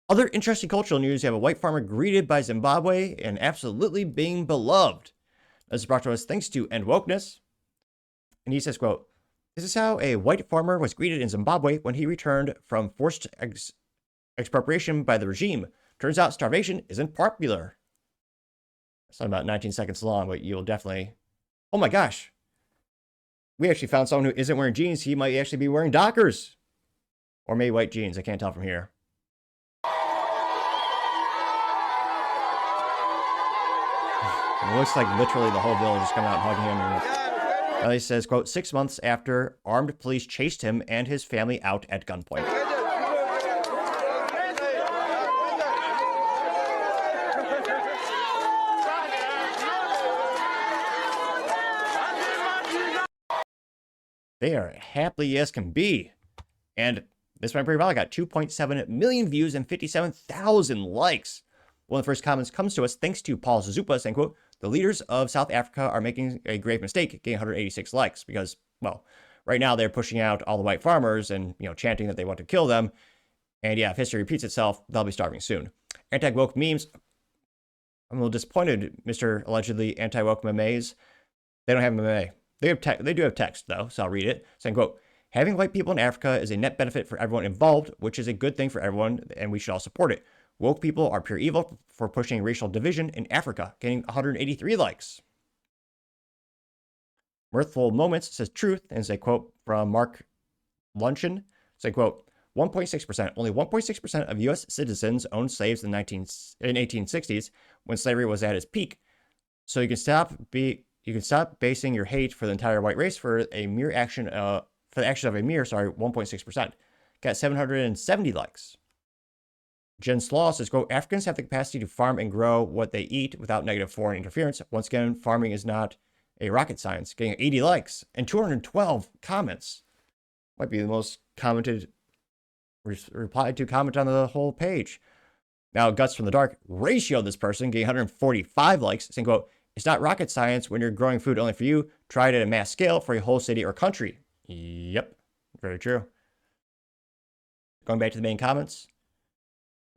Other interesting cultural news, you have a white farmer greeted by Zimbabwe and absolutely being beloved. This is brought to us thanks to End Wokeness. And he says, quote, "This is how a white farmer was greeted in Zimbabwe when he returned from forced expropriation by the regime. Turns out starvation isn't popular." It's not about 19 seconds long, but you'll definitely... Oh my gosh. We actually found someone who isn't wearing jeans. He might actually be wearing Dockers. Or maybe white jeans. I can't tell from here. It looks like literally the whole village is coming out hugging him. And he says, quote, 6 months after armed police chased him and his family out at gunpoint. They are happy as can be. And this went pretty well. I got 2.7 million views and 57,000 likes. One of the first comments comes to us thanks to Paul Zuzupa saying, quote, "The leaders of South Africa are making a grave mistake, getting 186 likes because, well, right now they're pushing out all the white farmers and, chanting that they want to kill them. And yeah, if history repeats itself, they'll be starving soon." Anti-woke memes. I'm a little disappointed, Mr. Allegedly anti-woke memes. They don't have meme. They do have text, though, so I'll read it. Saying, quote, "Having white people in Africa is a net benefit for everyone involved, which is a good thing for everyone, and we should all support it. Woke people are pure evil for pushing racial division in Africa," getting 183 likes. Mirthful Moments says truth, and is a quote from Mark Luncheon. Say, quote, 1.6%. Only 1.6% of U.S. citizens owned slaves in 1860s when slavery was at its peak. So you can stop basing your hate for the entire white race for a mere action for the action of a mere 1.6%. Got 770 likes. Jen Slaw says, quote, "Africans have the capacity to farm and grow what they eat without negative foreign interference. Once again, farming is not a rocket science." Getting 80 likes and 212 comments. Might be the most commented, replied to comment on the whole page. Now, Guts from the Dark ratioed this person, getting 145 likes, saying, quote, "It's not rocket science when you're growing food only for you. Try it at a mass scale for a whole city or country." Yep, very true. Going back to the main comments.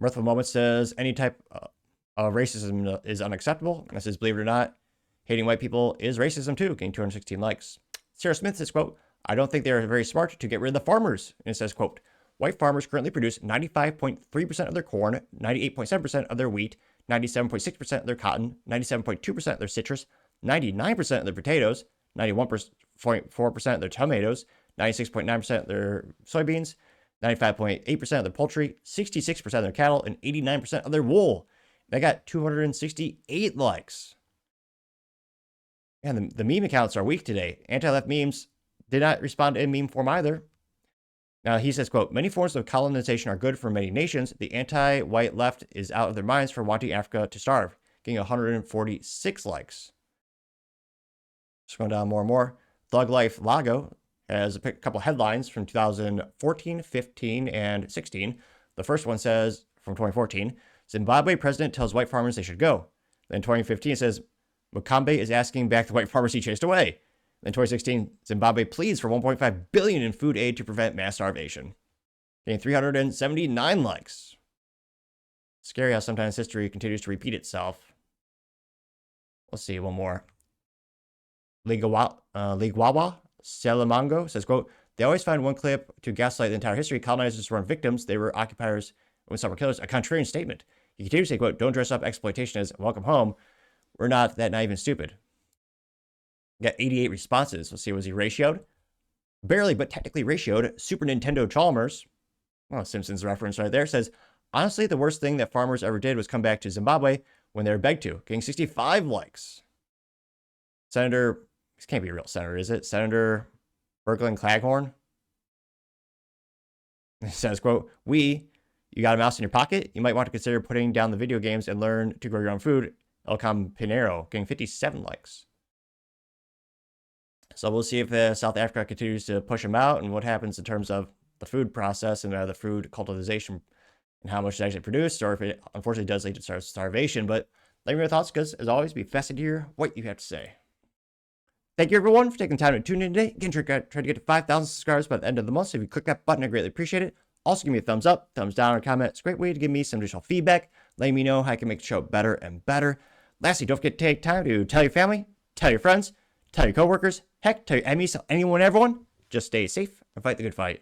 Mirthful Moment says, "Any type of racism is unacceptable." And this says, "Believe it or not, hating white people is racism too," getting 216 likes. Sarah Smith says, quote, "I don't think they're very smart to get rid of the farmers." And it says, quote, "White farmers currently produce 95.3% of their corn, 98.7% of their wheat, 97.6% of their cotton, 97.2% of their citrus, 99% of their potatoes, 91.4% of their tomatoes, 96.9% of their soybeans, 95.8% of their poultry, 66% of their cattle, and 89% of their wool." They got 268 likes. And the meme accounts are weak today. Anti-left memes did not respond in meme form either. Now he says, quote, "Many forms of colonization are good for many nations. The anti-white left is out of their minds for wanting Africa to starve," getting 146 likes. Just going down more and more. Thug Life Lago has a couple headlines from 2014, 15, and 16. The first one says, from 2014, "Zimbabwe president tells white farmers they should go." Then 2015 says, "Mugabe is asking back the white farmers he chased away." Then 2016, "Zimbabwe pleads for 1.5 billion in food aid to prevent mass starvation." Getting 379 likes. Scary how sometimes history continues to repeat itself. Let's see, one more. Ligwawa Salamango says, quote, "They always find one clip to gaslight the entire history. Colonizers weren't victims. They were occupiers when some were killers." A contrarian statement. He continues to say, quote, "Don't dress up exploitation as welcome home. We're not that naive and stupid." Got 88 responses. Let's see, was he ratioed? Barely, but technically ratioed. Super Nintendo Chalmers, well, Simpsons reference right there, says, "Honestly, the worst thing that farmers ever did was come back to Zimbabwe when they were begged to." Getting 65 likes. Senator, this can't be a real senator, is it? Senator Berglund Claghorn. It says, quote, you got a mouse in your pocket? You might want to consider putting down the video games and learn to grow your own food." Elcom Pinero, getting 57 likes. So we'll see if South Africa continues to push them out and what happens in terms of the food process and the food cultivation and how much is actually produced, or if it unfortunately does lead to starvation. But let me know your thoughts, because as always, be fascinated to hear what you have to say. Thank you, everyone, for taking the time to tune in today. Again, try to get to 5,000 subscribers by the end of the month. So if you click that button, I greatly appreciate it. Also, give me a thumbs up, thumbs down, or comment. It's a great way to give me some additional feedback, letting me know how I can make the show better and better. Lastly, don't forget to take time to tell your family, tell your friends, tell your coworkers, heck, tell your enemies, tell anyone, everyone. Just stay safe and fight the good fight.